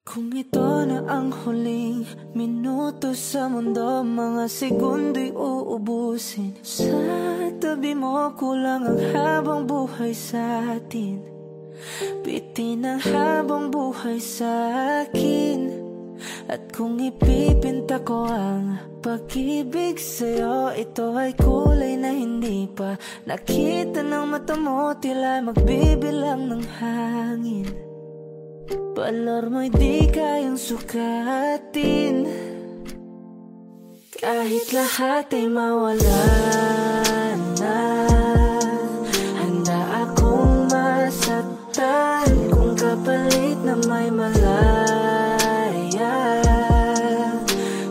Kung ito na ang huling minuto sa mundo, mga segundo'y uubusin. Sa tabi mo kulang ang habang buhay sa atin. Bitin ang habang buhay sa akin. At kung ipipinta ko ang pag-ibig sa'yo, ito ay kulay na hindi pa nakita ng mata mo, tila magbibilang ng hangin. Balor mo'y di kayang sukatin. Kahit lahat ay mawala na, handa akong masaktan kung kapalit na may malaya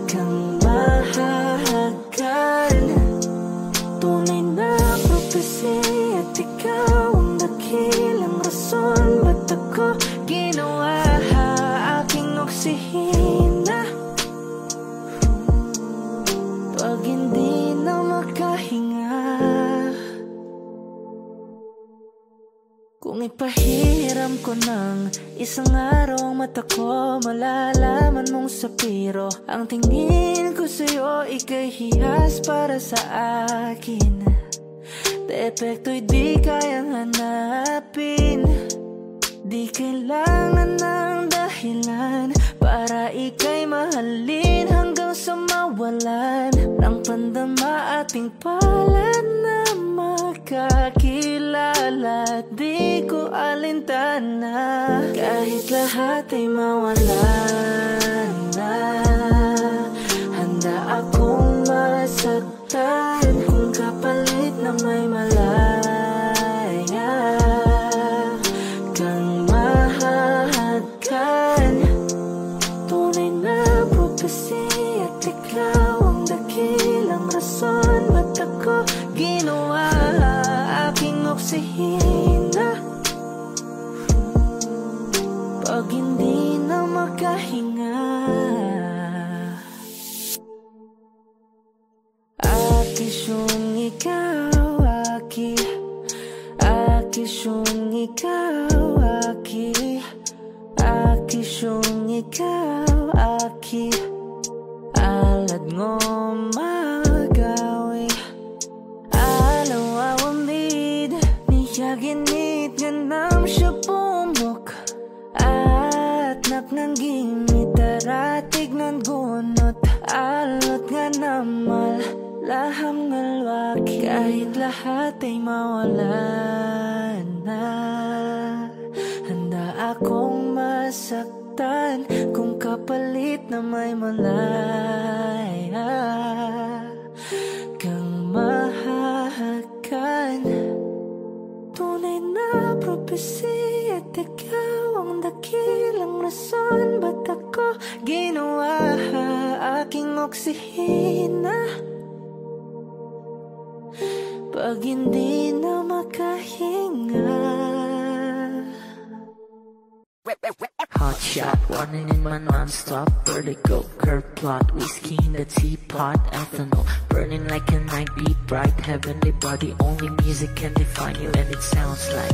kang mahahagan. Tunay na prophecy at ikaw ang dakilang rason ba't ako ginawa aking oksihina. Pag hindi na makahinga, kung ipahiram ko ng isang araw ang mata ko, malalaman mong sapiro ang tingin ko sa'yo, ika'y hiyas para sa akin. Depekto'y di kayang hanapin. Di kailangan ng dahilan para ika'y mahalin hanggang sa mawalan ng pandama ating palad na makakilala. Di ko alintana kahit lahat ay mawalan na, handa akong masaktan kung kapalit na may malaya kang mahahagan. Tunay na prophecy at ikaw ang dakilang rason ba't ako ginawa aking oksihina. Pag hindi na makahinga, akisyong ikaw, akisyong ikaw, akisyong ikaw, alad ngo magawi alaw awamid niyaginit ganam siya pumok at naknanggimit daratig ng gunot alot nga namal laham ngalwak. Kahit lahat ay mawala na, handa akong masaktan kung kapalit na may malaya kang mahahagan. Tunay na prophecy at ikaw ang dakilang rason ba't ako ginawa aking oksihina. Pag hindi na makahinga. Hot shot, running in my non-stop vertigo, curve plot, whiskey in the teapot, ethanol, burning like a night beat, bright heavenly body, only music can define you and it sounds like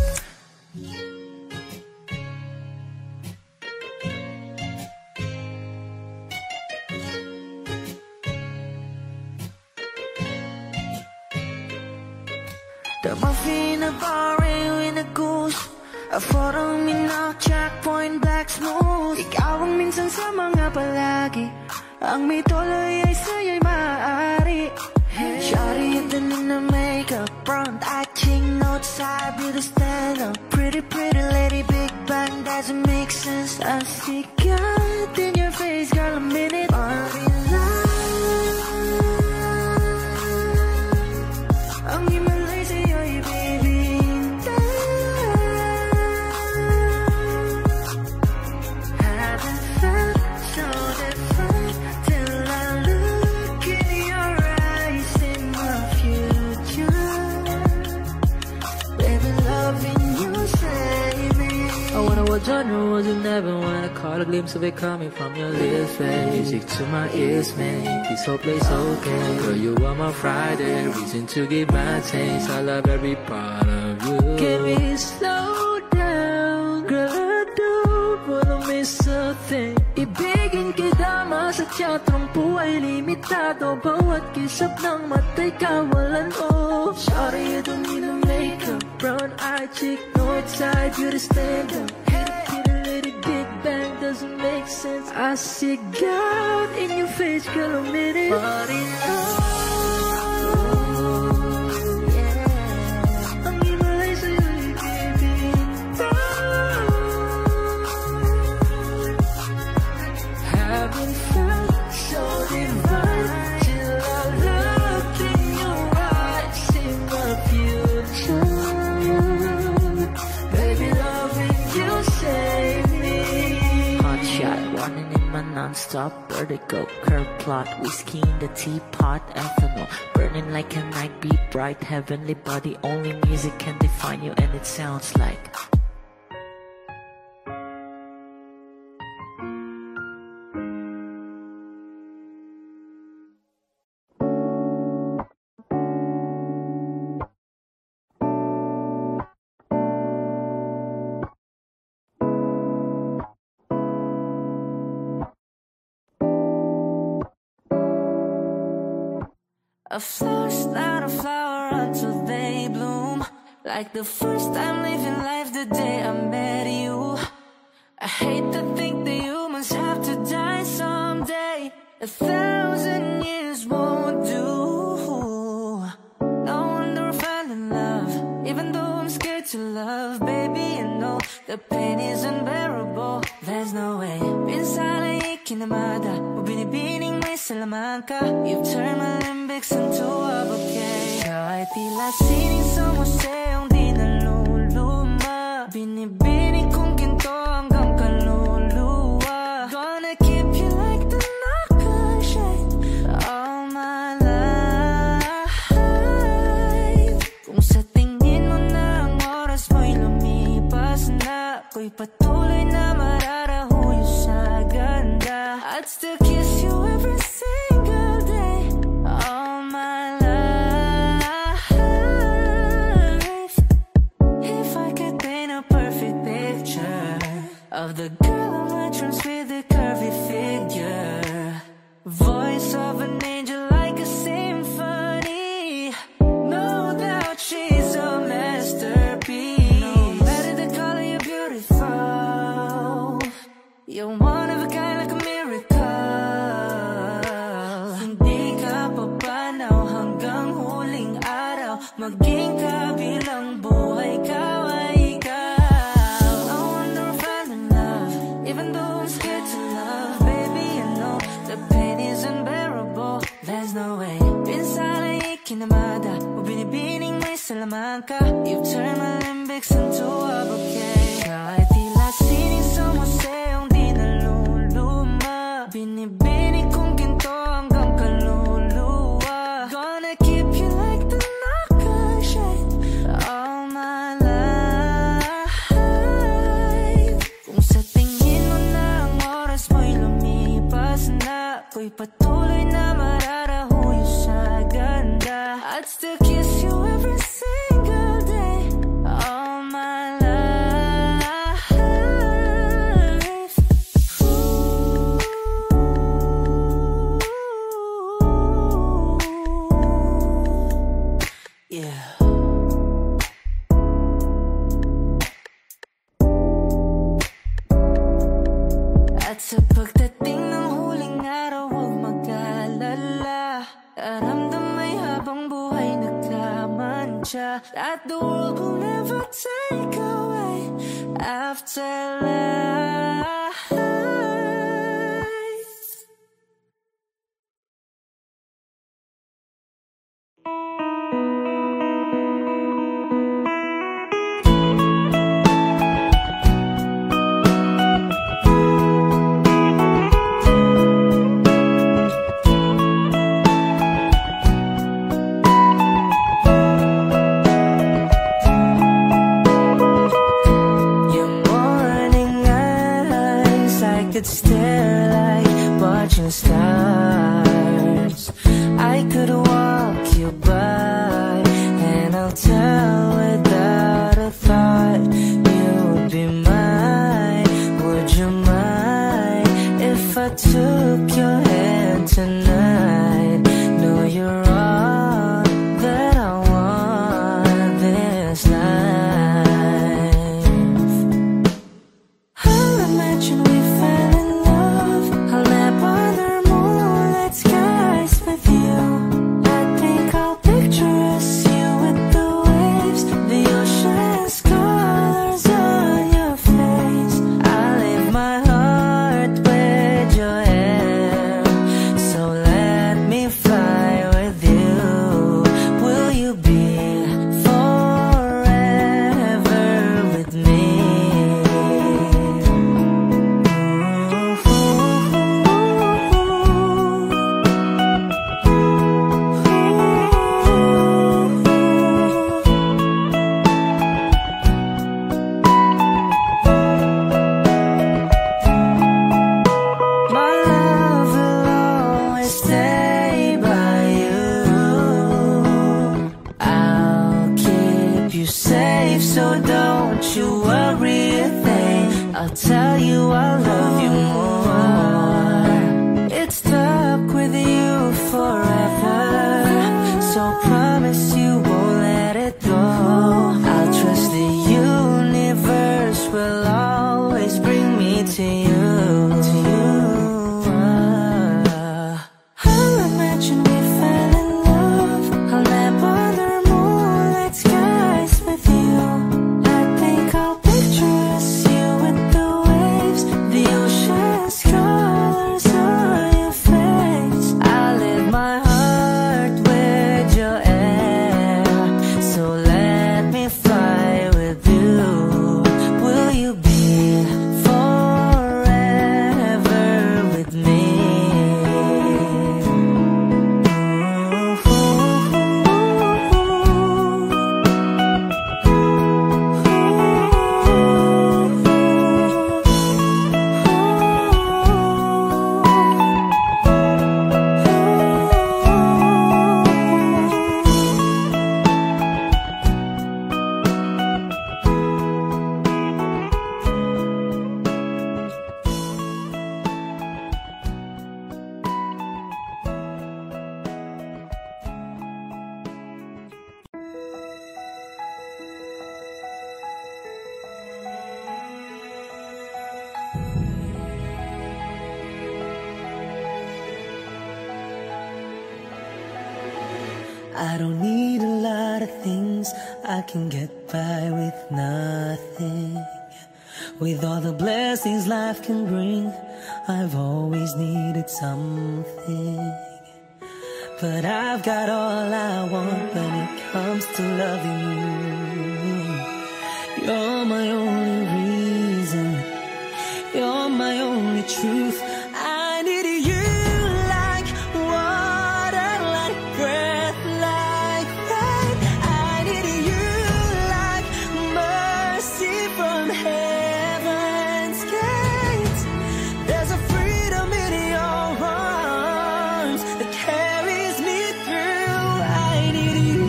the muffin, a bar, in a goose, a photo, mina, checkpoint, black smooth. Ikaw ang minsan sa mga palagi, ang may tuloy ay sa'yo'y maaari. Shawty, and then in the makeup, front acting, outside, beauty stand up. Pretty, pretty lady, big bang, doesn't make sense. I see God in your face, girl, a minute. Ang himalay sa'yo'y bibinta. Haven't felt so different till I look in your eyes in my future. Baby, loving you, save me. I wanna watch on the roads and never wanna caught a glimpse of it coming from your lips, babe. Music to my ears, man. This whole place okay. Girl, you are my Friday, reason to give my taste. I love every part of you. Can we slow down? Girl, I don't wanna miss a thing. Ibigin kita, masadya tong buhay limitado. Bawat kisap ng mata'y kawalan mo. Sorry, you don't need no makeup. Brown-eyed chick, north-side, you to stand up. Hit a little big bang, doesn't make sense. I sig out in your face, girl, a minute. But in love, non-stop vertigo, curve plot, whiskey in the teapot, ethanol, burning like a night, beat bright, heavenly body, only music can define you, and it sounds like a flower's not a flower until they bloom. Like the first time living life the day I met you. I hate to think that humans have to die someday. 1,000 years won't do. No wonder I fell in love, even though I'm scared to love. Baby, I know the pain is unbearable. There's no way. Pinsala ikinamada, binibining may salaman ka. You've turned my limbics into a bouquet. Kahit tila sining sa museong di naluluma, binibining kong ginto hanggang kaluluwa. Gonna keep you like the nakashine all my life. Kung sa tingin mo na ang oras mo'y lumipas na, ako'y patuloy na mararahuyo sa ganda. I'd still kiss you every single day all my life. If I could paint a perfect picture of the girl on my dreams with a curvy figure, voice of an angel like a symphony, no doubt she's a masterpiece. No matter the color, you're beautiful. You're one of a kind, like a miracle. Hindi ka papanaw hanggang huling araw, maging kabilang buhay ka ay ikaw. No wonder I fell in love, even though I'm scared to love. Baby, I know the pain is unbearable. There's no way. Pinsala ikinamada, binibining may salaman ka. You've turned my limbics into a bouquet. Kahit tila sining sa museong di naluluma, binibining kong ginto hanggang kaluluwa. Gonna keep you like the nakashine all my life. Kung sa tingin mo na ang oras mo'y lumipas na, ako'y patuloy na mararahuyo sa ganda. I'd still kiss you every single day all my life. Yeah. At sa pagdating ng huling araw, huwag mag-alala. Daramdamay habang buhay nagkamantya, that the world will never take away afterlife. Could stare like watching stars. I could walk you by, and I'll tell without a thought, you would be mine. Would you mind? took your hand tonight. No, you're all that I want this life. I'll imagine we fell in love. I'll nap under moonlit skies with you. I think I'll picture us, you with the waves, the ocean's colors on your face. I leave my heart with your hair, so let me fly with you. Will you be forever with me? My love will always stay by you. I'll keep you safe, so don't you worry a thing. I'll tell you I love you more. It's stuck with you forever, so promise you won't let it go. I'll trust the universe will always bring me to you. I'll imagine we fell in love. I'll nap under moonlit skies with you. I think I'll picture us, you with the waves, the ocean's colors on your face. I live my heart with your air, so let me fly with you. Will you be forever with me? I don't need a lot of things, I can get by with nothing. With all the blessings life can bring, I've always needed something. But I've got all I want when it comes to loving you. You're my only reason, you're my only truth. I need you like water, like breath, like rain. I need you like mercy from heaven's gates. There's a freedom in your arms that carries me through. I need you.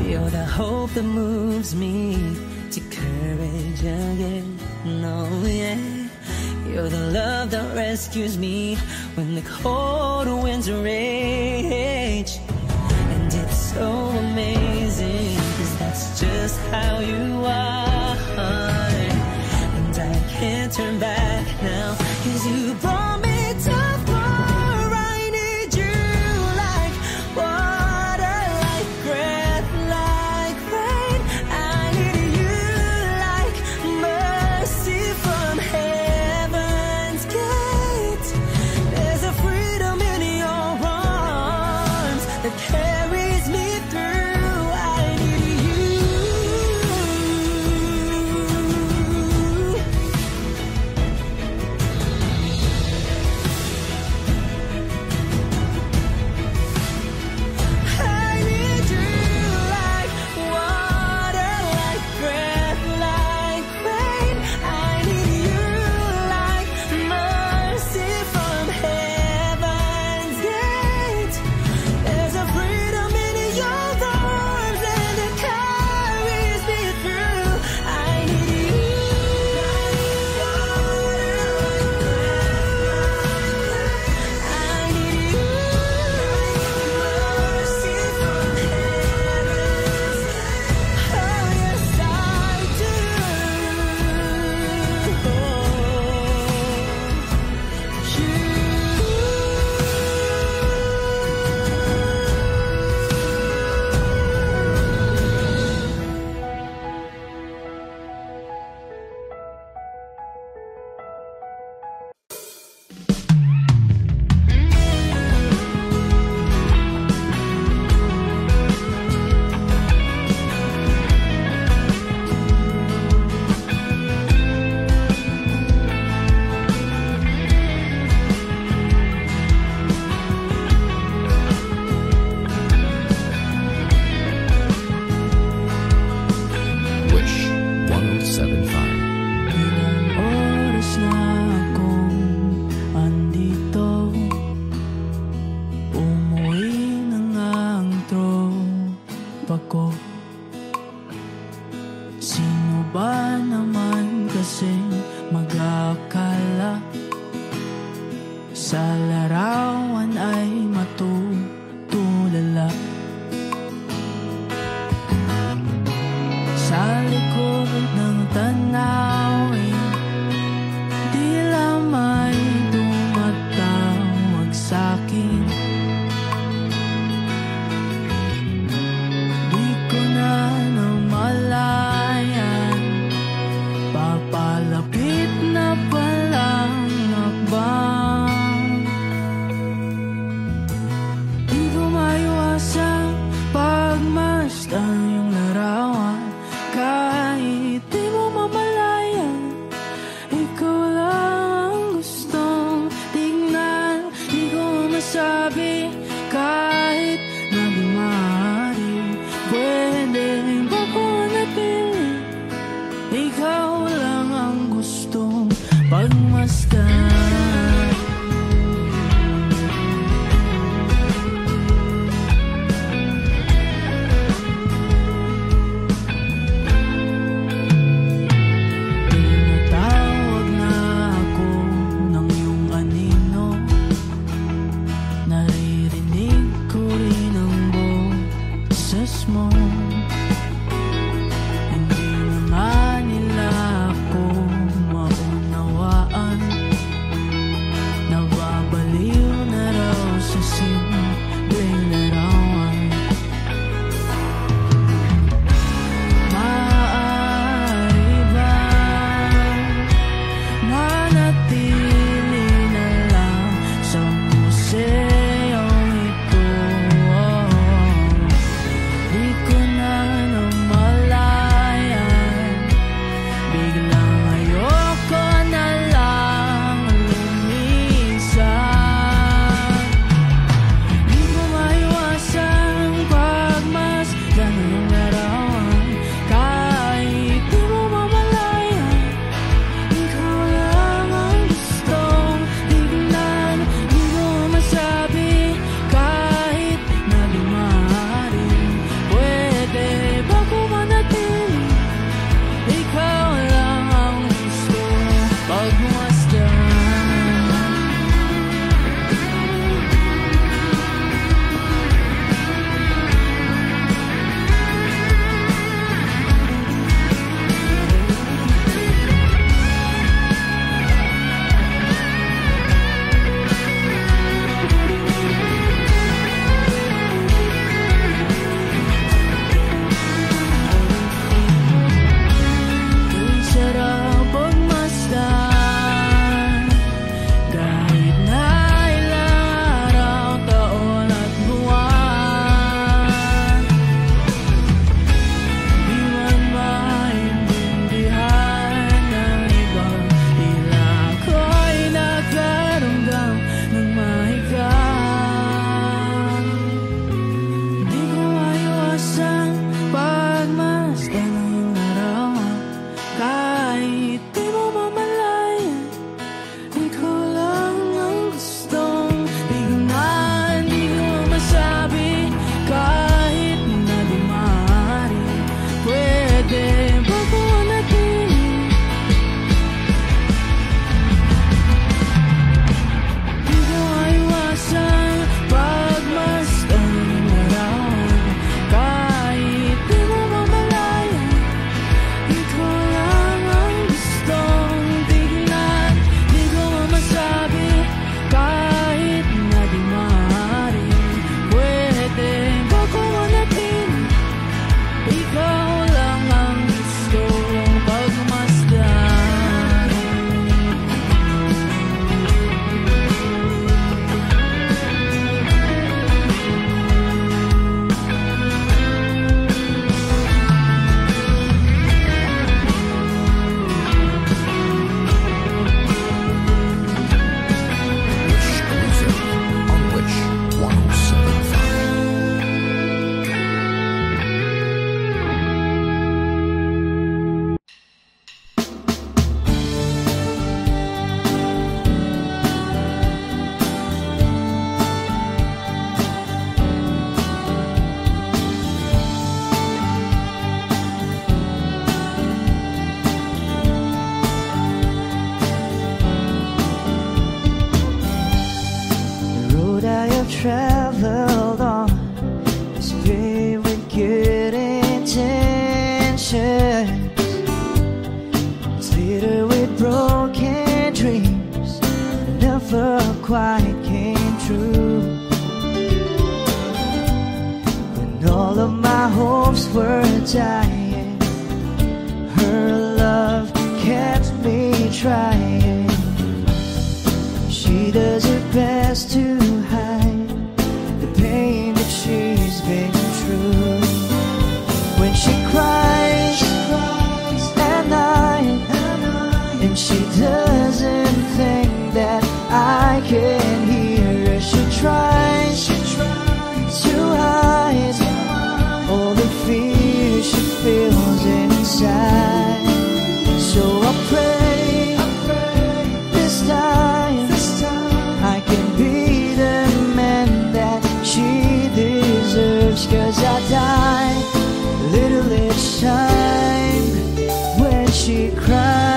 You're the hope that moves me to courage again. No, yeah. You're the love that rescues me when the cold winds rage. And it's so amazing, 'cause that's just how you are. And I can't turn back now, 'cause you brought me too far. I need you like water, like breath, like rain. I need you like mercy from heaven's gate. There's a freedom in your arms that carries me through. I need you. ba naman kasing mag-akala sa larawan ay matutulala? Sa likod ng tanawin, tila may tumatawag sa'kin. Di ko na namalayan, papalapit na palang hakbang. Di ko maiwasang pagmasdan yung larawan, kahit di mo mamalayan, ikaw lang ang gustong tignan. Di ko masabi kahit na di maaari, pwede ba ko napili? Ikaw lang ang gustong pagmasdan. Tinatawag na ako ng iyong anino, naririnig ko rin ang boses mo. Hindi naman nila ako maunawaan, nababaliw na raw sa simpleng larawan. Maaari ba manatili na lang sa museyong ito? Di ko na namalayan, biglang ayoko na lang lumisan. Di ko maiwasang pagmasdan yung larawan, kahit di mo mamalayan, ikaw lang ang gustong tignan. Di ko masabi kahit na di maaari, pwede ba ko manatili? Ikaw lang ang gustong pagmasdan. Ang sarap pagmasdan, kahit na ilang araw, taon at buwan. Di man maintindihan ng iba, tila ako'y nagkaramdam ng mahigang. Di ko maiwasang pagmasdan ng iyong larawan, kahit di mo mamalayan, ikaw lang ang gustong tignan. Di ko masabi kahit na di maaari, pwede ba ko manatili? Di ko maiwasang pagmasdan ng larawan, kahit di mo mamalayan, ikaw lang ang gustong tignan. Di ko masabi kahit na di maaari, pwede ba ko manatili? Ikaw lang ang gustong pagmasdan. Exclusive on Wish 107.5. traveled on this paved with good intentions, it's littered with broken dreams that never quite came true. When all of my hopes were dying, her love kept me trying. She does her best to hide the pain that she's been through. When she cries at night, and she doesn't think that I can hear her, she tries to hide all the fear she feels inside. So I pray this time I can be the man that she deserves, 'cause I die a little each time when she cries.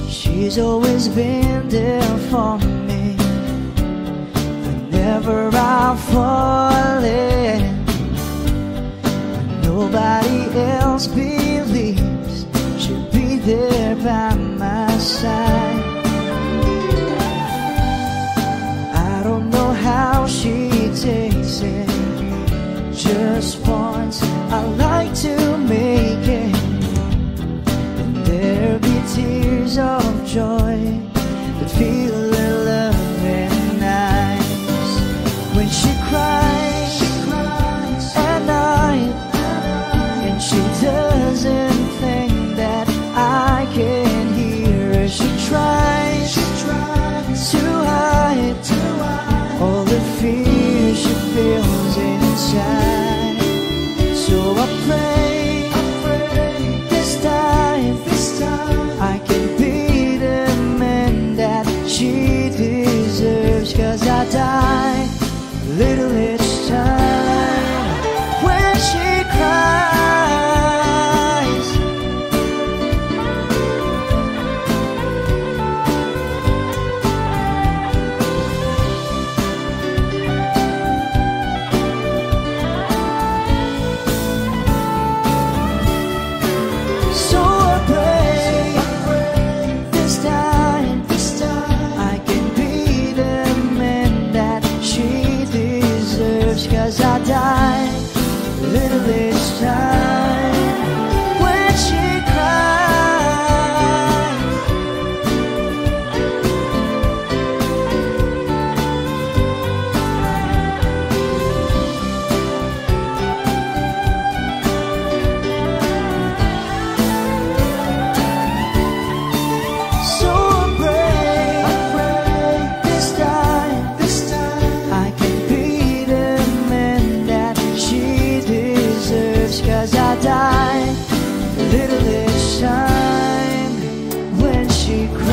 She's always been there for me whenever I'm falling. Nobody else believes she'll be there by my side. I don't know how she takes it. Just once I like to make it, and there'll be tears of joy that feel her love and eyes. When she cries at night, and she doesn't think that I can hear her, she tries to hide all the fear she feels inside. So I pray this time I can be the man that she deserves, 'cause I die a little each time when she cries. So I pray this time I can be the man that she deserves, 'cause I die a little each time when she cries. So I pray this time I can be the man that she deserves, 'cause I die a little each time when she cries.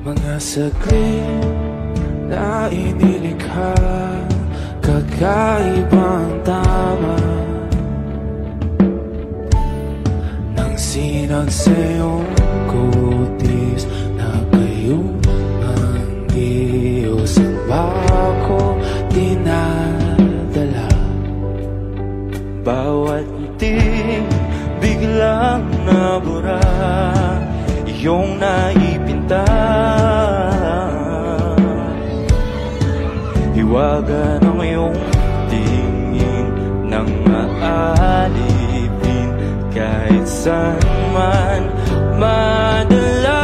Mga saglit na inilikha, kakaibang tama nang sinag sa iyong kutis na kayong ang Diyos ang bako dinadala. Bawat itim biglang nabura, iyong naipinta. Hiwaga ng iyong tingin nang maalipin kahit saan man madala.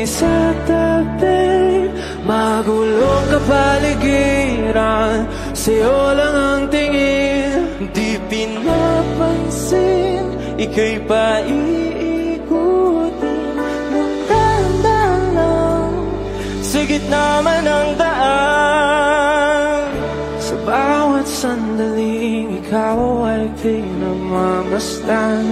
sa tabi. Magulong kapaligiran, sa'yo lang ang tingin. Di pinapansin, ika'y paiikutin ng dahan-dahan lang sa gitna man ng daan. Sa bawat sandaling ikaw ay pinamamasdan,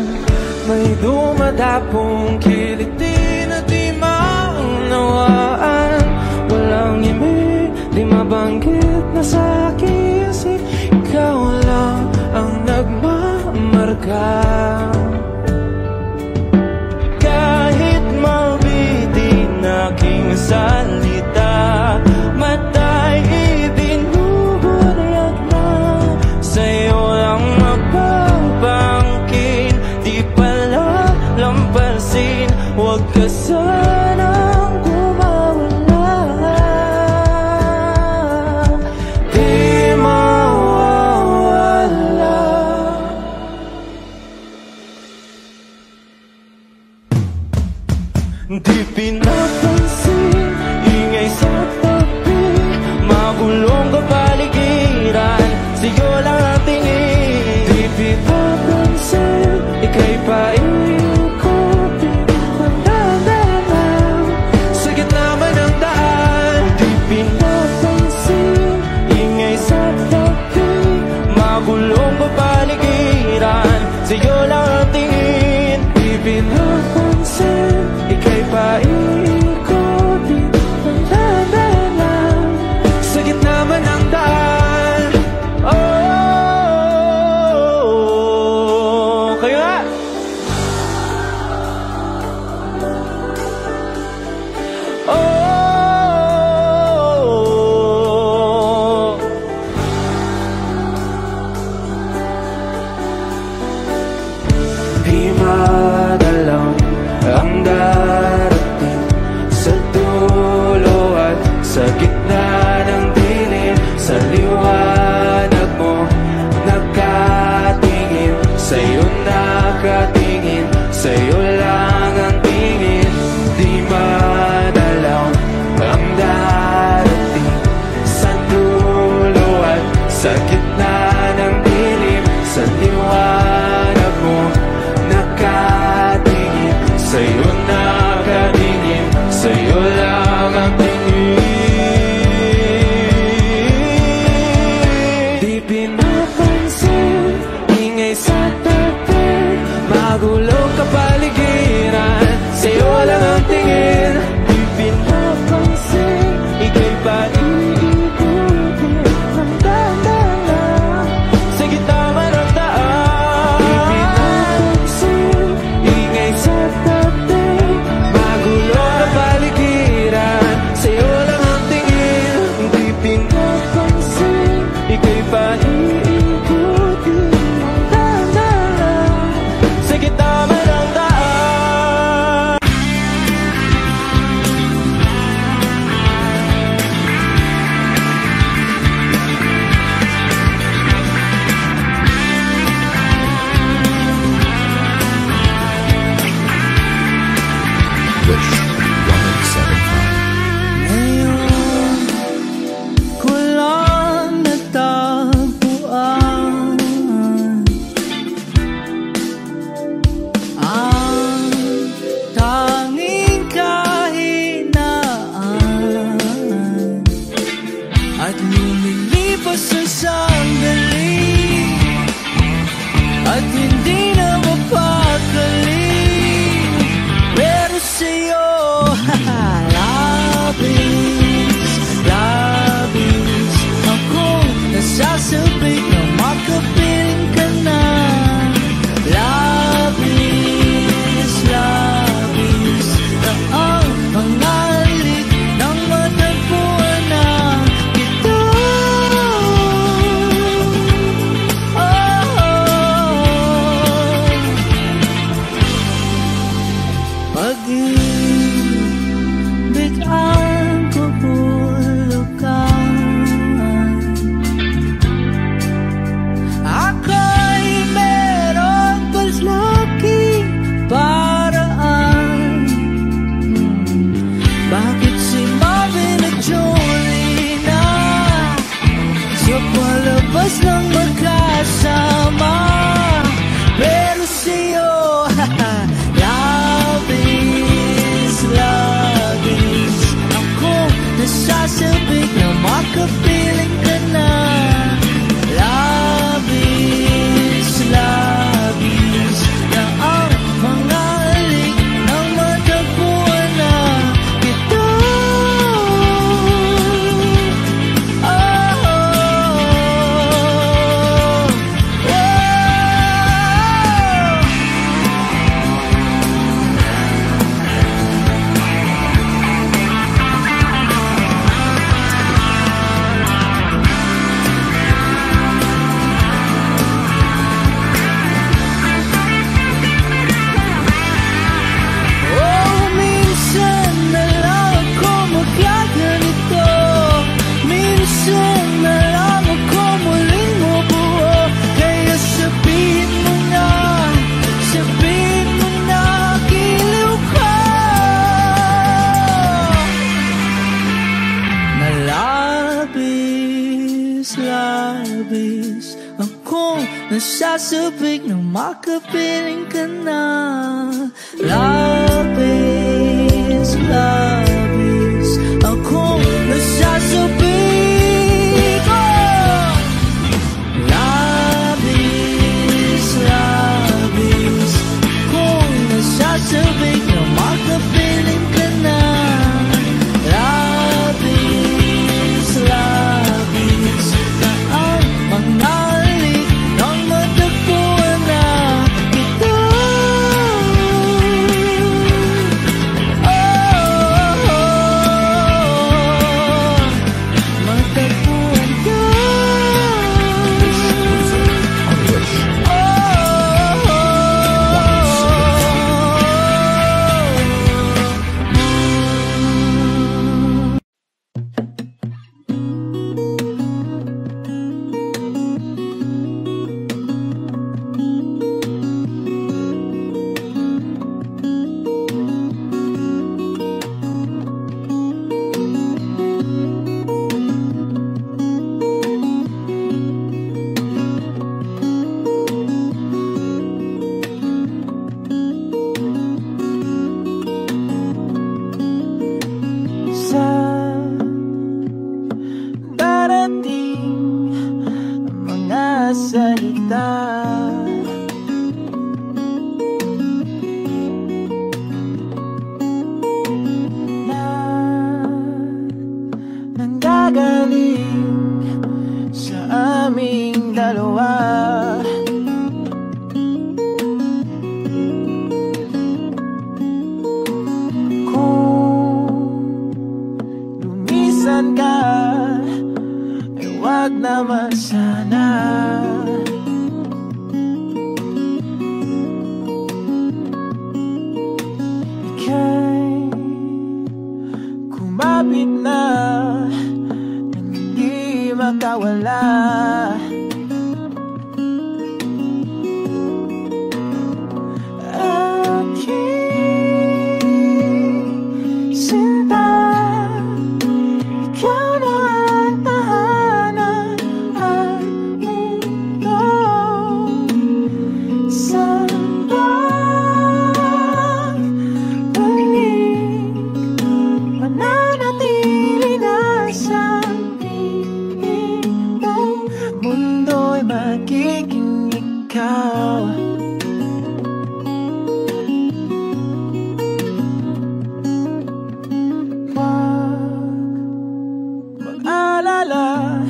may dumadapong kiliti na di maunawaan. Walang ibig, di mabanggit na sa aking isip, ikaw lang ang nagmamarka. Kahit mabitin aking salita, mata'y ibinubunyag na, sa'yo lang mapapangkin. Di pala lampasin, huwag ka sanang kumawala. Di mawawala. Di pinapansin, ingay sa tabi. Magulong kapaligiran, sa'yo lang ang tingin. Di pinapansin, ika'y paiikutin ng dahan-dahan sa gitna man ng daan. Di pinapansin, ingay sa tabi. Magulong kapaligiran, sa'yo lang ang tingin. Di pinapansin, ika'y paiikutin ng dahan-dahan sa gitna man ng daan. Oh, kayo nga! Oh, di madalaw ang darating sa dulo at sa gitna ng dilim. Sa liwanag mo nakatingin, sa'yo nakatingin, sa'yo lang ang tingin. Di madalaw nasasabik na makapiling ka na. Labis, labis, akong nasasabik. Labis, labis, akong nasasabik na makapiling ka na. Labis, labis, na ang mga halik nang matagpuan na kita. Matagpuan ka. Sa darating mga salita, na nanggagaling sa aming dalawa. Lumisan ka, ay wag naman sana. Ika'y kumapit na nang hindi makawala. Aking sinta, ikaw na ang tahanan at mundo. Sa pagbalik, mananatili na sa piling mo. Mundo'y magiging ikaw. Mag-alala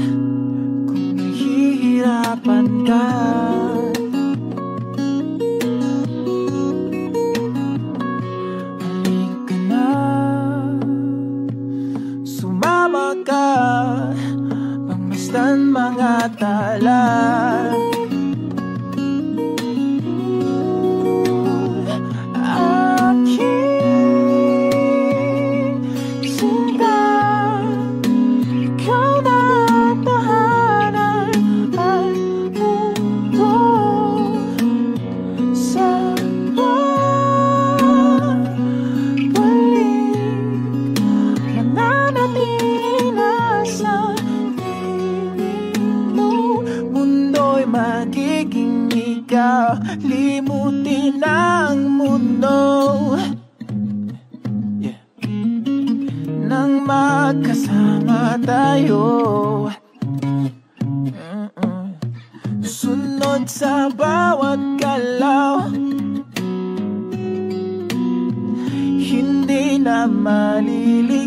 kung nahihirapan ka. Halika na, sumama ka, pagmasdan mga tala. Aking sinta, ikaw na ang tahanan at mundo. Sa pagbalik, mananatili na sa piling mo. Mundo'y magiging ikaw, limutin ang mundo. Nang magkasama tayo, sunod sa bawat galaw, hindi na maliligaw.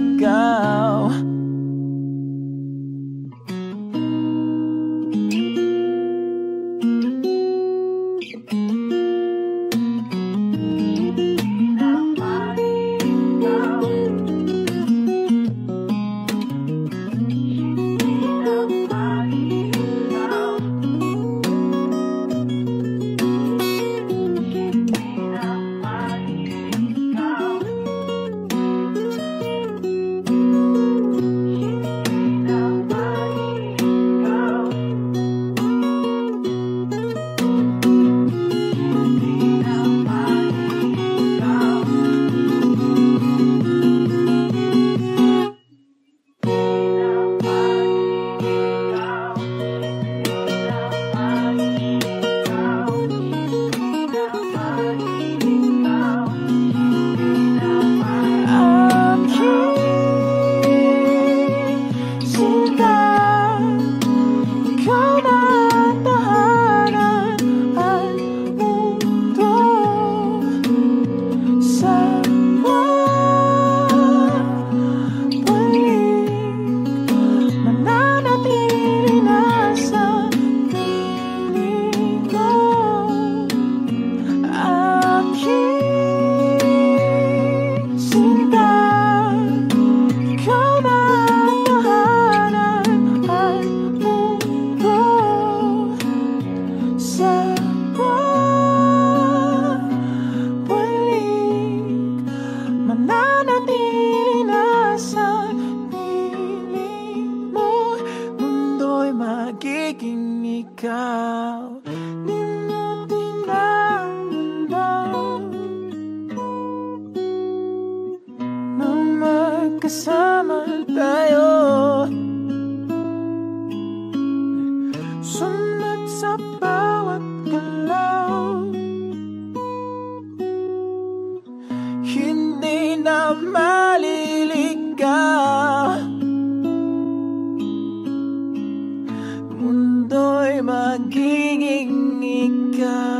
magkasama tayo. Sunod sa bawat galaw, hindi na maliligaw. Mundo'y magiging ikaw.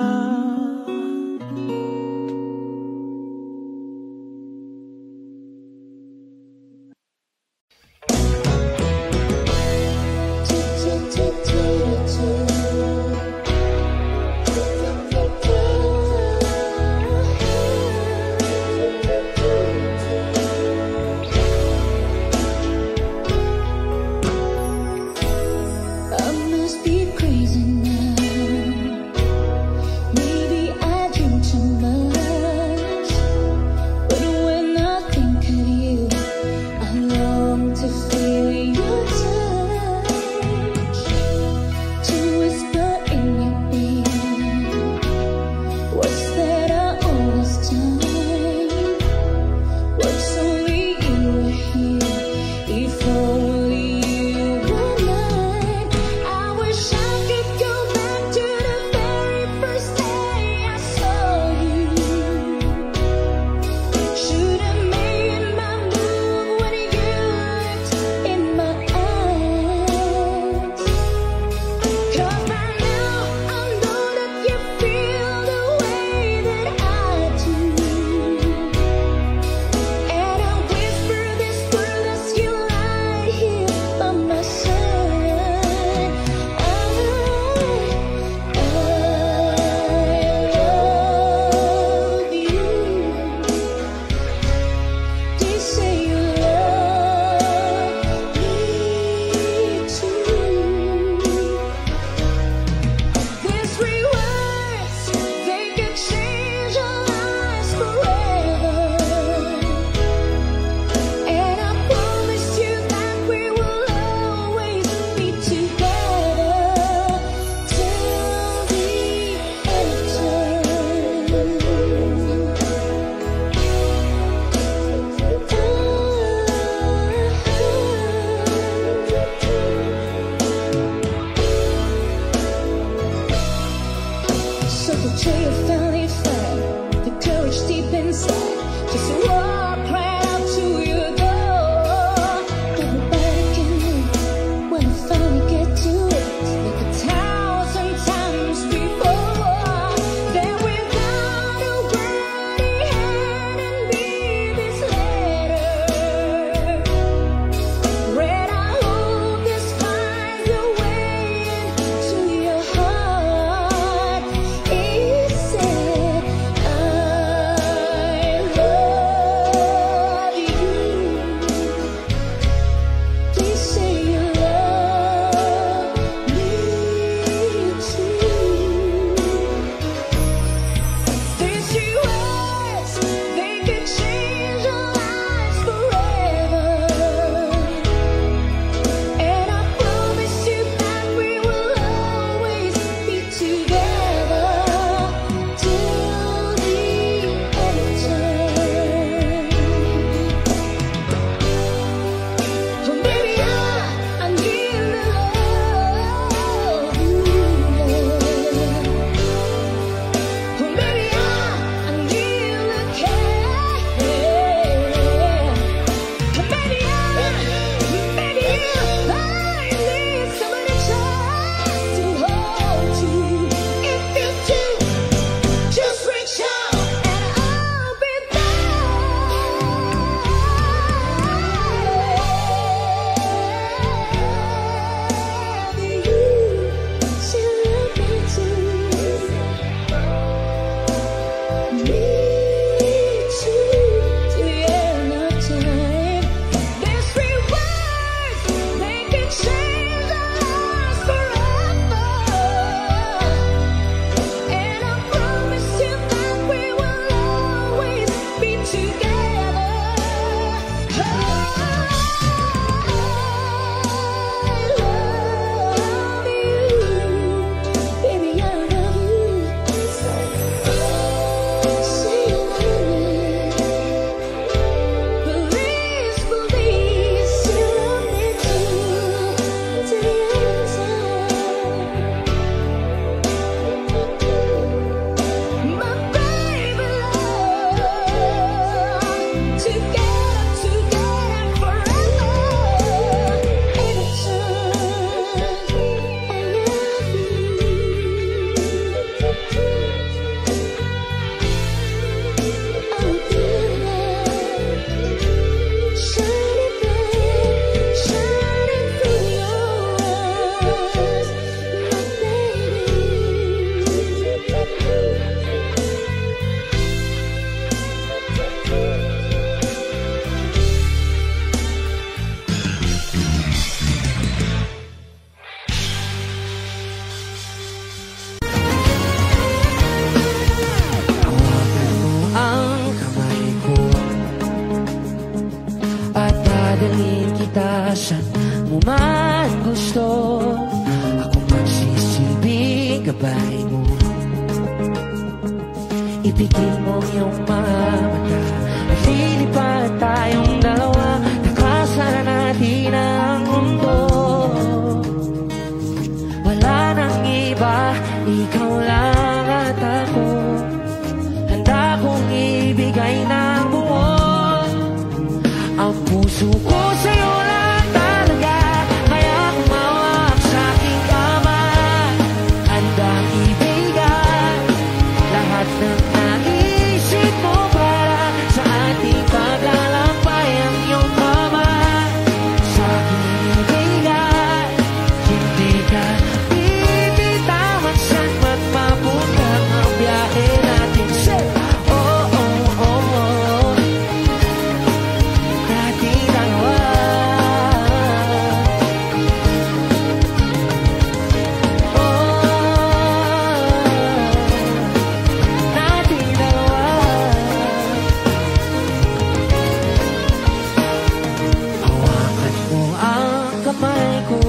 saan mo man gusto, ako magsisilbing gabay mo. Ipigil mo yung mga mata, lilipat tayong dalawa, takasan natin ang mundo. Wala nang iba, ikaw lang at ako, handa kong ibigay ng buo ang puso ko sa'yo lang talaga. Kaya kumawak sa aking kamay, handang ibigay lahat ng naisip mo para sa ating paglalakbay. Ang iyong kamay sa aking ibigay, hindi ka bibitawan saan man mapunta ang biyahe natin. Say, oh, oh, oh, oh, nating dalawa. Nating dalawa. Hawakan mo ang kamay ko,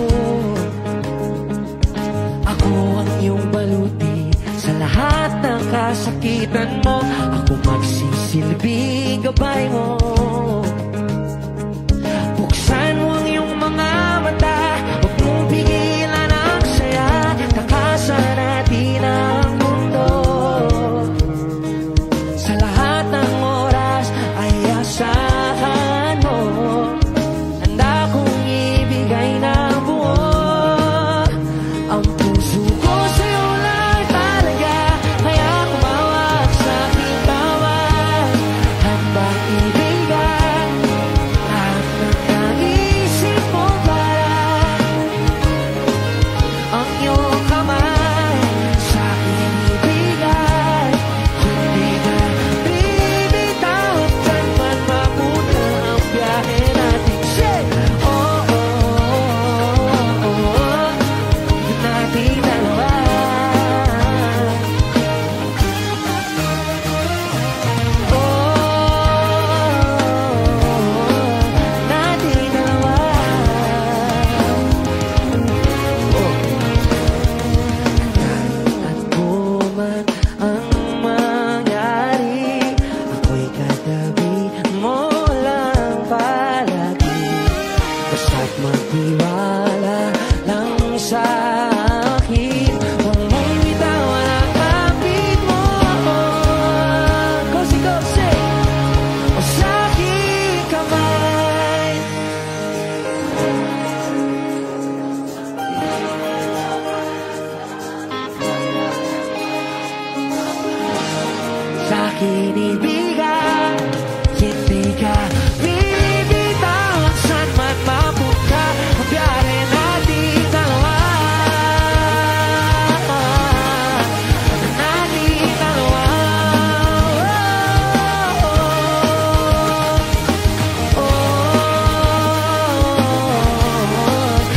ako ang iyong baluti sa lahat ng kasakitan mo. Ako magsisilbing gabay mo. Buksan mo ang iyong mga mata, huwag mong pigilan ang saya, takasan natin ang mundo. Sa lahat ng oras ay asahan mo, handa kong ibigay ng buo ang puso ko sa'yo lang talaga. Kaya kumawak sa aking kamay, handang ibigay lahat ng naisip mo para ang iyong kamay sa aking ibigay, hindi ka bibitawan saan man mapunta ang biyahe natin. Say, oh, oh, oh, oh, oh, nating dalawa. Nating dalawa. At kuman ang mangyari, ako'y katabi mo lang palagi. Basta't magtiwala lang sa akin, huwag mong bitawan ang kapit mo. Kosi-kosi o sa aking kamay. Sa akin ibigay, hindi ka bibitawan saan man mapunta ang biyahe nating dalawa. Nating dalawa. Oh,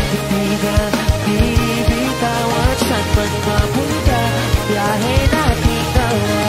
hindi ka bibitawan saan man mapunta ang biyahe nating dalawa.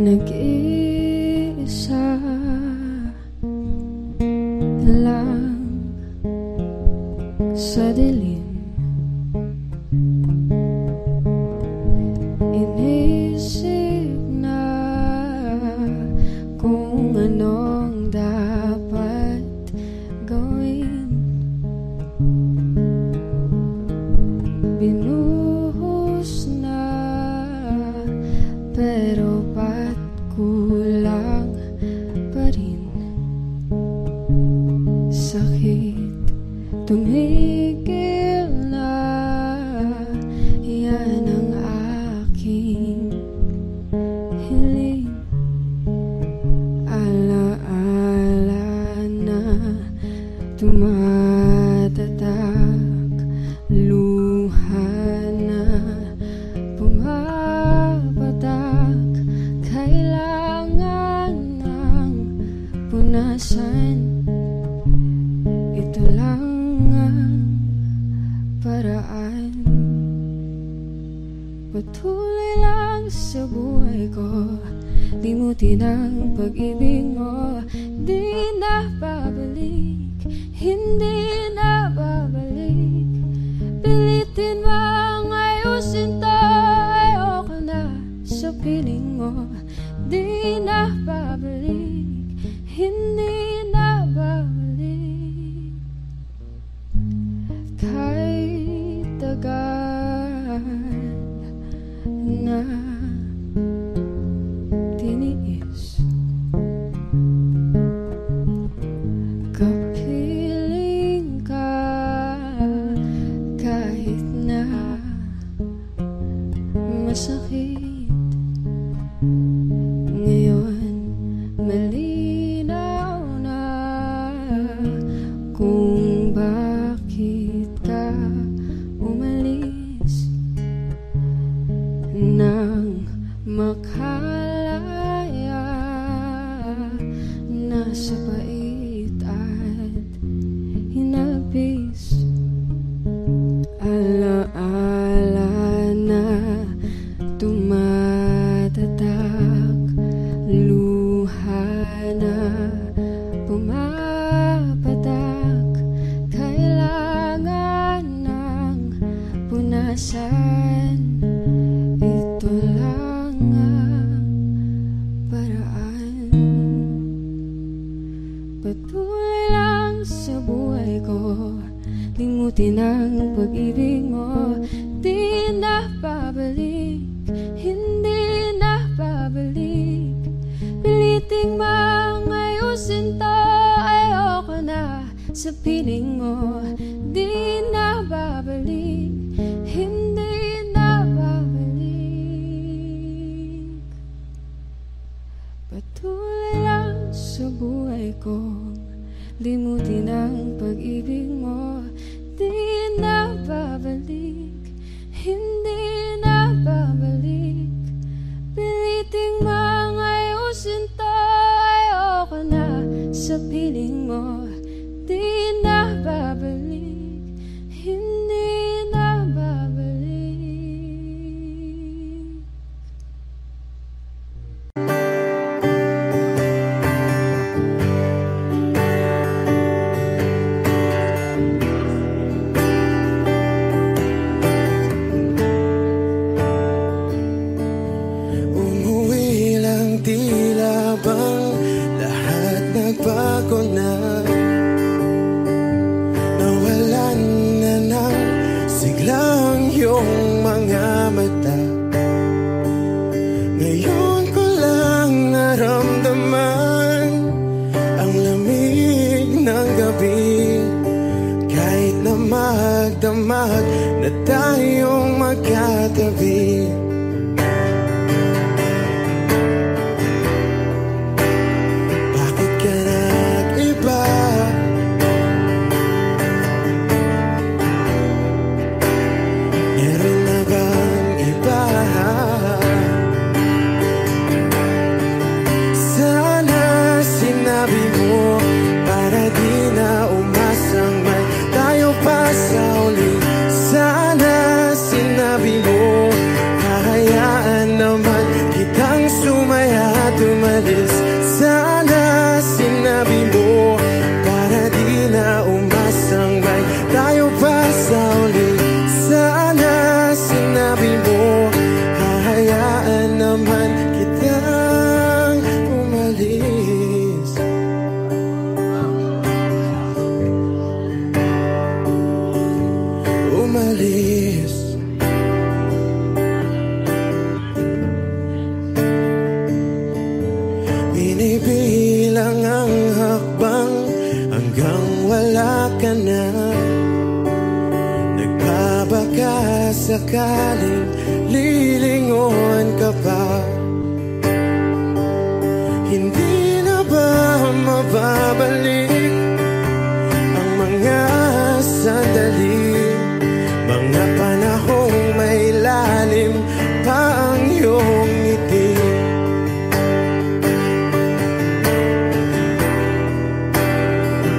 Nag-iisa lang sa dilim, inisip na pero ba't kulang pa rin? Sakit tumigil na, yan ang aking hiling. Alaala na tumatatak, luha na pumapatak. Kailangan ng punasan, ito lang ang paraan. Patuloy lang sa buhay ko, limutin ang pag-ibig mo. Di na babalik, hindi na babalik. Pilitin mang ayusin to, ayoko na sa piling mo. Di na babalik, hindi na babalik. Kahit tagal na tiniis, kapiling ka kahit na masakit. Ngayon malinaw na kung bakit ka umalis nang makalaya na sa pait at hinabis. Alaala na tumatatak, luha na pumapatak. Kailangan ng punasan, ito lang ang paraan. Patuloy lang sa buhay ko, limutin ang pag-ibig mo. Di na babalik, hindi na babalik. Piliting mang ayusin to, ayoko na sa piling mo. Di na babalik, hindi na babalik. Patuloy lang sa buhay ko, limutin ang pag-ibig mo. Di na babalik, hindi na babalik. Piliting mang ayusin to, ayoko na sa piling mo. Di na babalik, hindi na babalik. Tila bang lahat nagbago na, nawalan na ng siglang iyong mga mata. Ngayon ko lang naramdaman ang lamig ng gabi, kahit na magdamag na tayong magkatabi. Sana sinabi mo para di na umasang may tayo pa sa uli. Sana sinabi mo hahayaan naman kitang umalis. Umalis. sakaling lilingon ka pa, hindi na ba mababalik ang mga sandali, mga panahong may lalim pa ang iyong ngiti?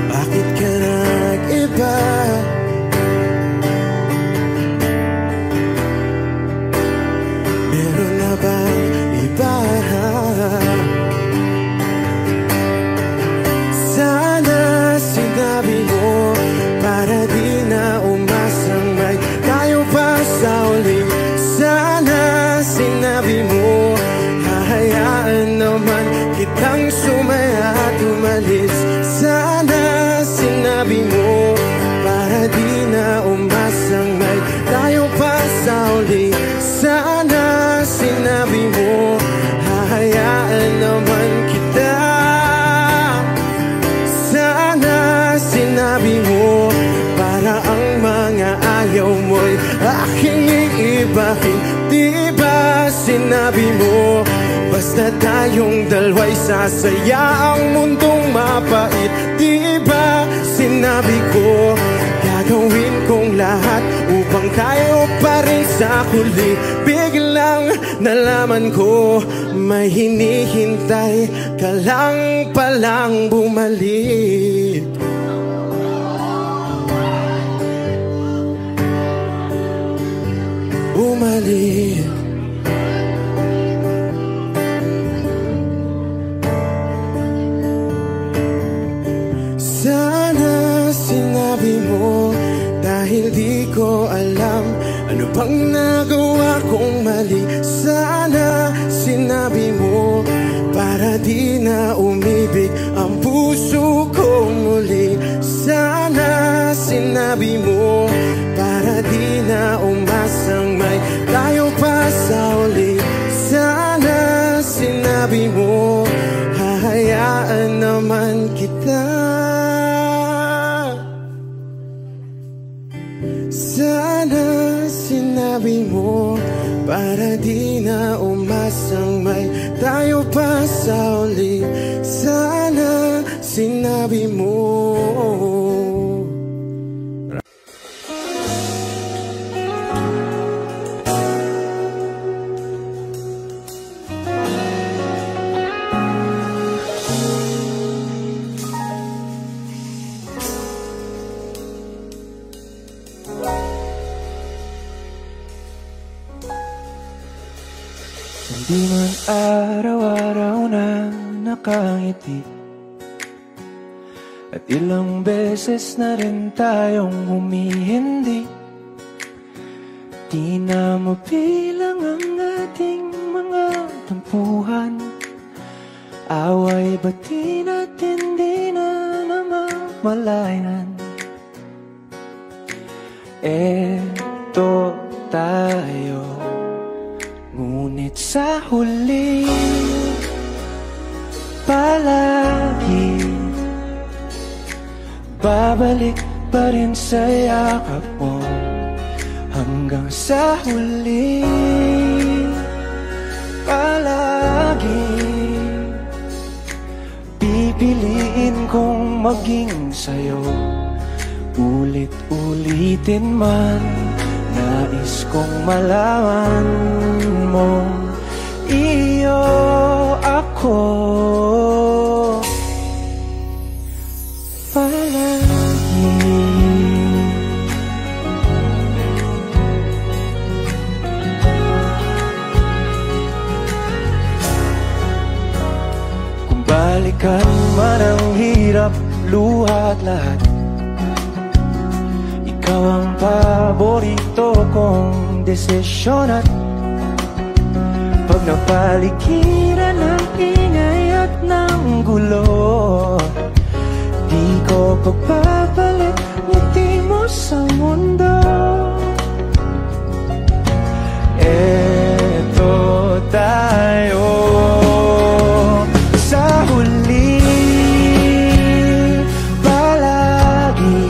Bakit ka nag-iba? Meron na bang iba? Sana sinabi mo para di na umasang may tayo pa sa uli. Sana sinabi mo hahayaan naman kitang sumaya at umalis. Sana sinabi mo para di na umasang may tayo pa sa uli. Sana sinabi mo hahayaan naman kita. Sana sinabi mo para ang mga ayaw mo'y aking iibahin. Di ba sinabi mo basta tayong dalawa'y sasaya ang mundong mapait? Di ba sinabi ko gagawin kong lahat upang tayo pa rin sa huli? Biglang nalaman ko may hinihintay ka lang palang bumalik. Bumalik. Sana sinabi mo dahil di ko alam ano bang nagawa kong mali. Sana sinabi mo para di na umibig ang puso ko muli. Sana sinabi mo para di na umasang may tayo pa sa uli. Sana sinabi mo hahayaan naman kita. Sana sinabi mo para di na umasang may tayo pa sa uli. Sana sinabi mo. Di man araw-araw na nakangiti, at ilang beses na rin tayong humihindi. Di na mabilang ang ating mga tampuhan, away bati natin di na namamalayan. Eto tayo, ngunit sa huli palagi babalik pa rin sa yakap mo. Hanggang sa huli palagi pipiliin kong maging sa'yo. Ulit-ulitin man, nais kong malaman mo, iyo ako palagi. Kung balikan man ang hirap, luha at lahat, ikaw ang paborito kong desisyon. At pag napaligiran ng ingay at ng gulo, di ko pagpapalit ngiti mo sa mundo. Eto tayo sa huli palagi,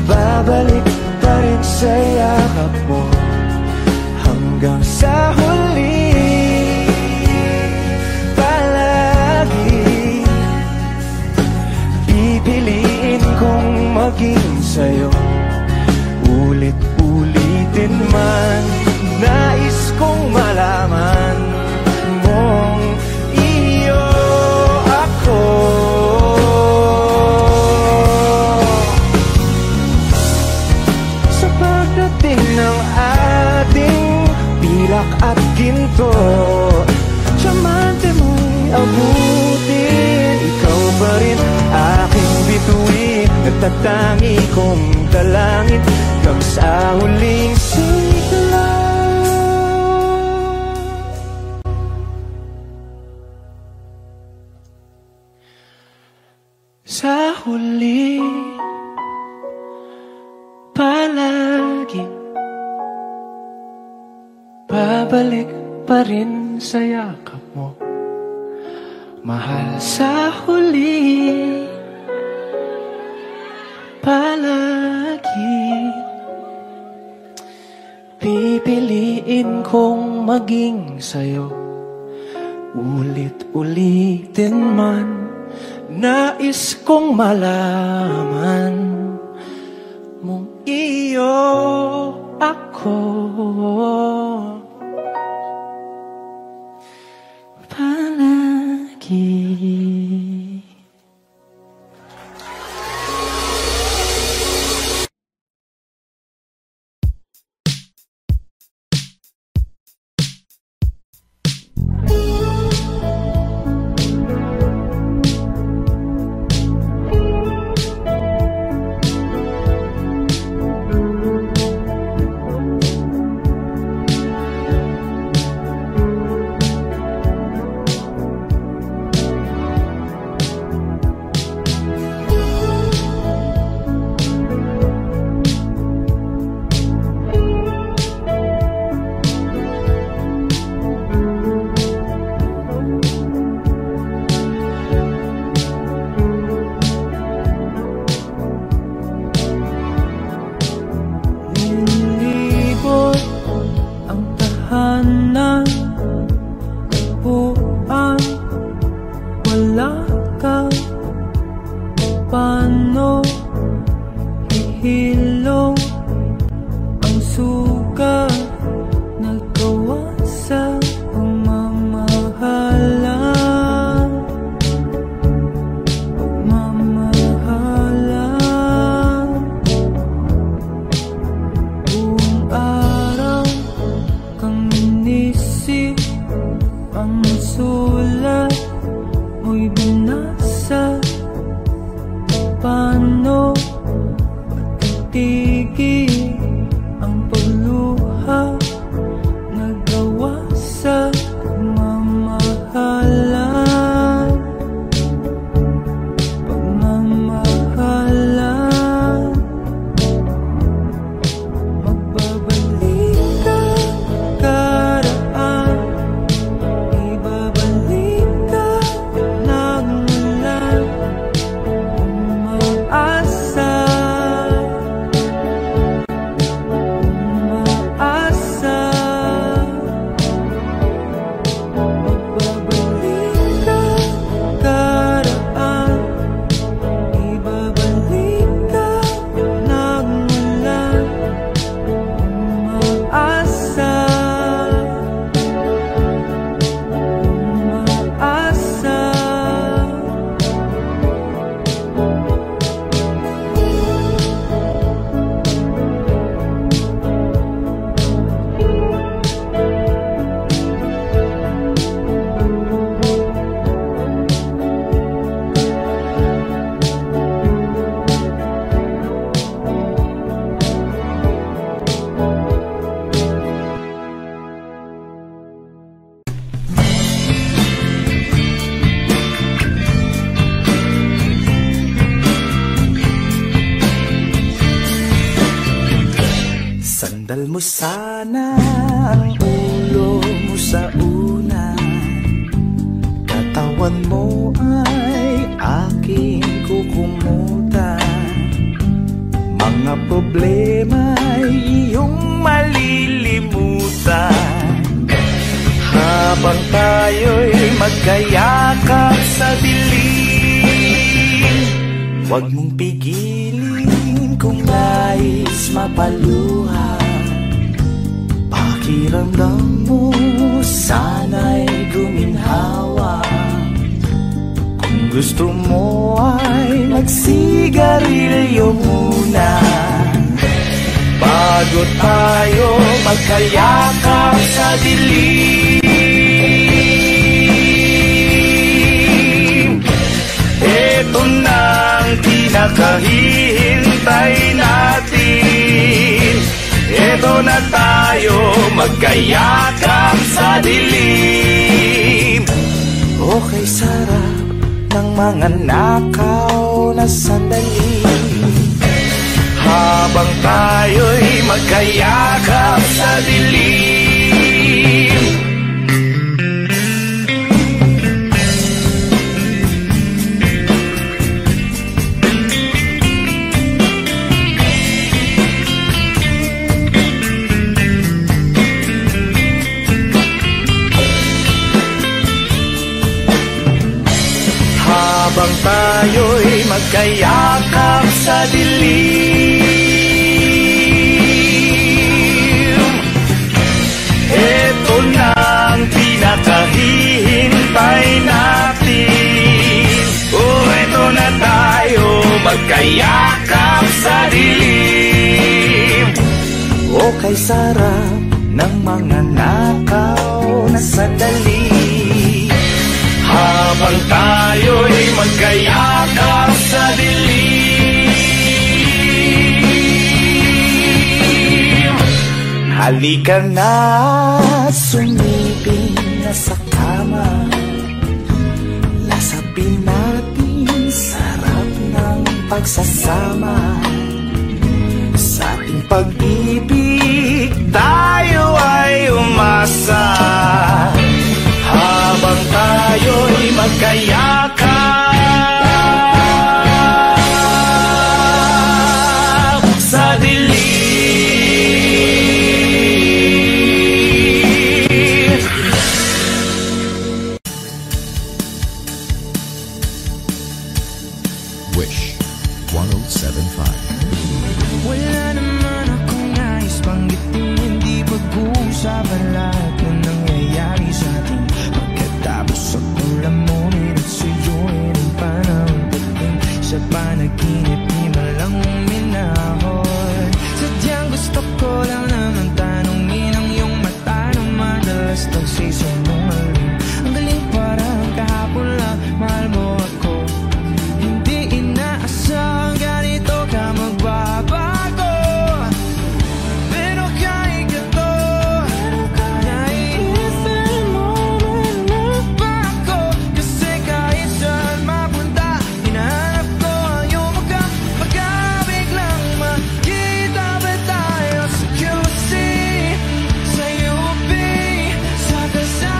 babalik pa rin sa'yo. man, nais kong malaman mong iyo ako. Sa pagdating ng ating pilak at ginto, tiyamante mo'y abutin. Ikaw pa rin aking bituin, nagtatangi kong dalangin hanggang sa huling sigla. Sa huli, palagi babalik pa rin sa yakap mo, mahal. Sa huli, palagi pipiliin kong maging sa'yo. Ulit-ulitin man, nais kong malaman mong iyo ako. Palagi. Sandal mo sana ang ulo mo sa unan, katawan mo ay aking kukumutan. Mga problema ay iyong malilimutan, habang tayo'y magkayakap sa dilim. Huwag mong pigilin kung nais mapaluha, Pakiramdam mo sana'y guminhawa. Kung gusto mo ay magsigarilyo muna bago tayo magkayakap sa dilim. Ito na ang pinakahihintay natin. Ito na tayo magkayakap sa dilim. Okay, sarap ng mga nakaw na sandali habang tayo'y magkayakap sa dilim. Habang tayo'y magkayakap sa dilim, ito na ang pinakahihintay natin. Oh, ito na tayo magkayakap sa dilim. Oh, kay sarap ng mga nakaw na sandali habang tayo'y magkayakap sa dilim. Halika na, sumipin na sa kama. Lasapin natin sarap ng pagsasama. Sa ating pag-ibig tayo ay umasa habang tayo'y magkayakap sa dilim. Wish 107.5. Wala naman akong nais banggitin, hindi pag-uusapan lahat na nangyayari sa atin. Pagkatapos ako lamunin at suyuin ang panahon pagdating sa panaginip, di man lang uminahon. Sadyang gusto ko lang naman tanungin ang iyong mata na madalas nagsisinungaling. Ang galing parang kahapon lang, mahal mo ako. Hindi inaasang ganito ka magbabago. Pero kahit ganito, naiisip mo man ba ako? Kasi kahit saan mapunta, hinahanap ko ang iyong mukha. Baka biglang makita ba tayo sa QC, sa UP, sa kalsada?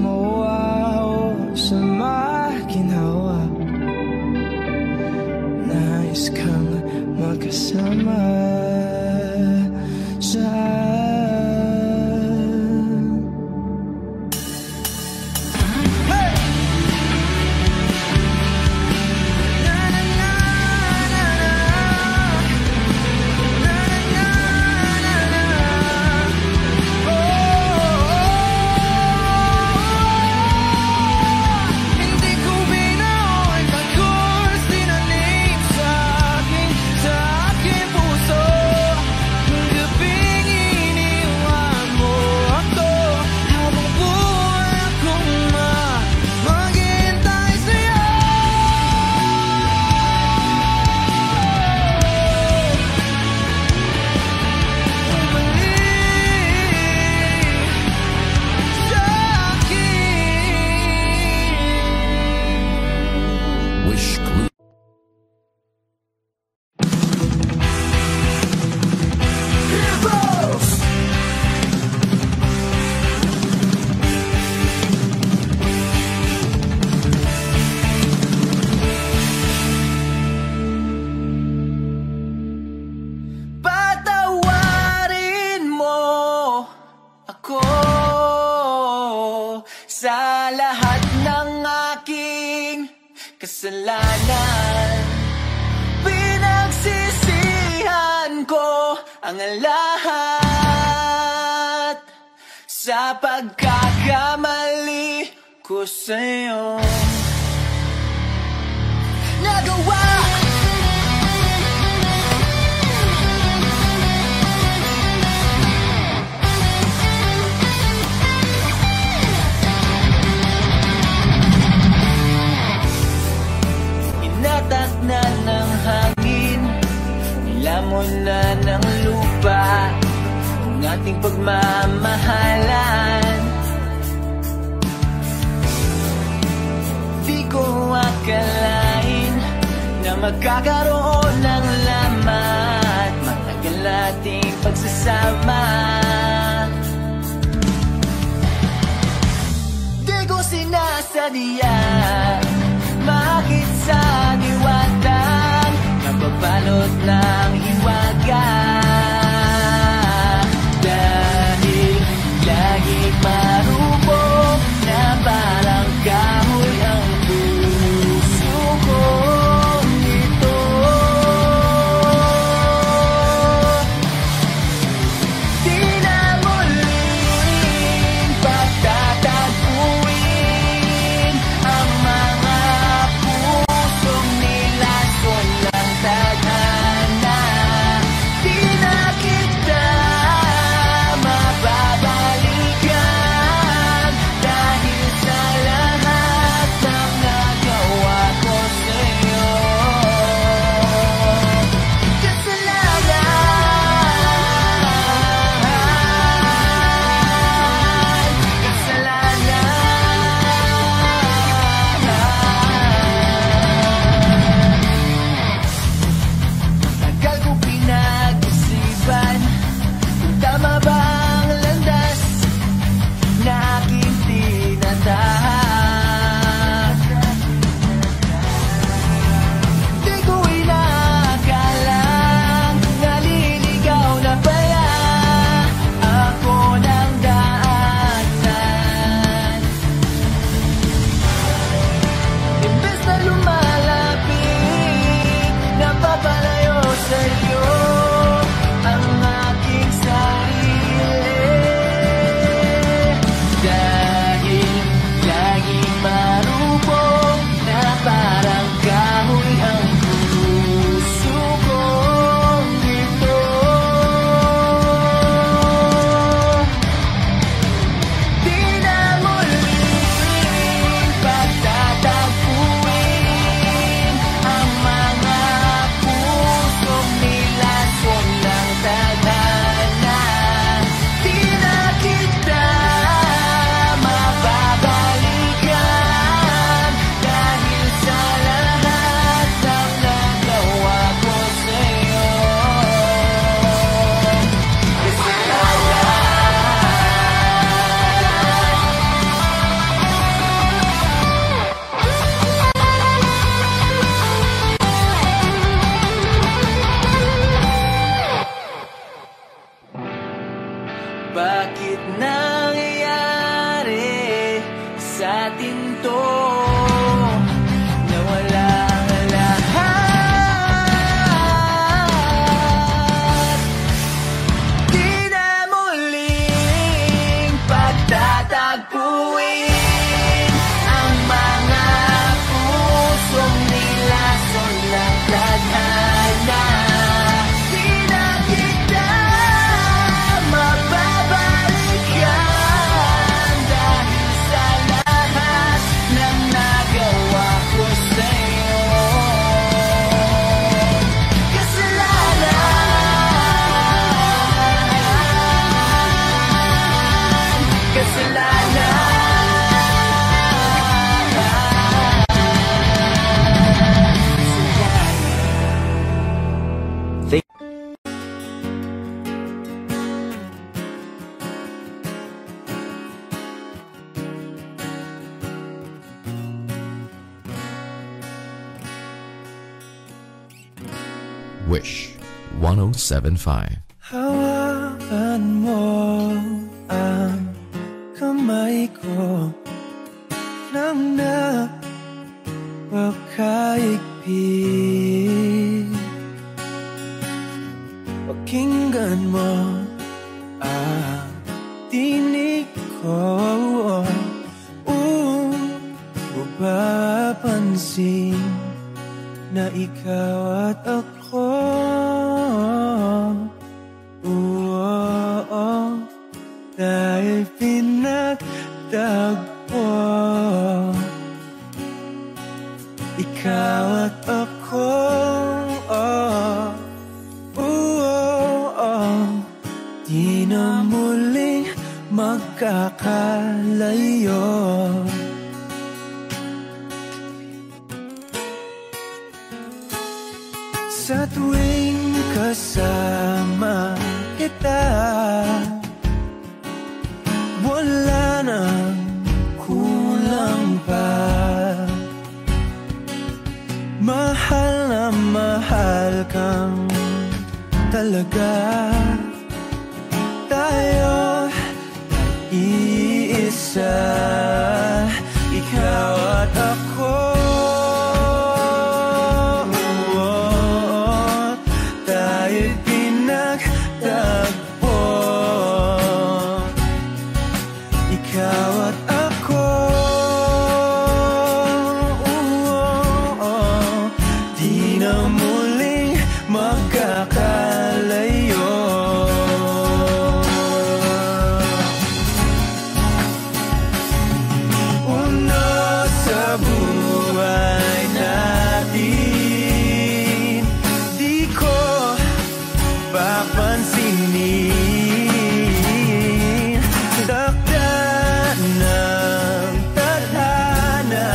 gumawa o sa maginawa. Nais kang magkasama sa sa lahat ng aking kasalanan. Pinagsisihan ko ang lahat sa pagkakamali ko sa'yo. Nagawa inatak na ng hangin, nilamon na ng lupa ang ating pagmamahalan. Di ko akalain na magkakaroon ng lamat matagal nating pagsasama. Di ko sinasadya bakit sa diwatang nababalot ng hiwaga. Dahil lagi marubok na parang kahoy ang puso ko nito. Di na muling pagtatagpuin ang mga pusong nilason ng tadhana. Di na natin to na walang lahat. Di na muling pagtatagpuin ang mga pusong nilason ng tadhana. Di na kita mababalikan dahil sa lahat ng nagawa ko sa'yo. Kasalanan, Wish 1075. Hawakan mo ang kamay ko nang napakaigpit. Pakinggan mo ang tinig ko, mapapansin na ikaw at ako. Dahil pinagtagpo, ikaw at ako. Di na muling magkakalayo. Sa tuwing kasama kita, wala nang kulang pa. Mahal na mahal kang talaga. Tayo iisa, ikaw at ako. Tayo'y pinagtagpo, ikaw at ako. Di na muling magkakalayo. Uno sa buhay natin, di ko papansinin. Takda ng tadhana,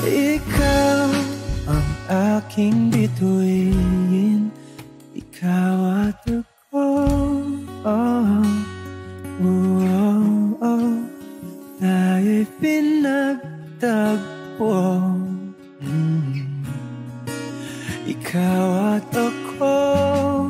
ikaw ang aking bituin, ikaw at ako. Tayo'y pinagtagpo, ikaw at ako.